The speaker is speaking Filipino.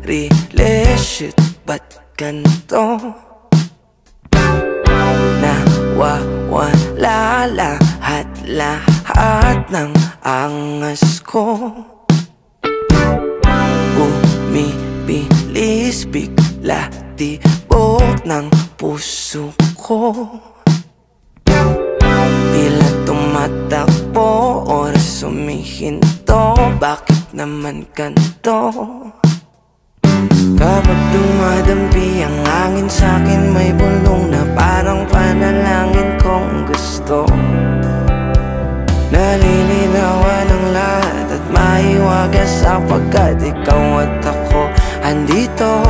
Shit, ba't ganito? Nawawala lahat ng angas ko. Bumibilis bigla tibok ng puso ko. Tila tumatakbo, oras humihinto. Bakit naman ganito? Kapag dumadampi ang hangin sa'kin, may bulong na parang panalangin kong gusto. Nalilinawan ang lahat at maiwagas sapagkat ikaw at ako andito.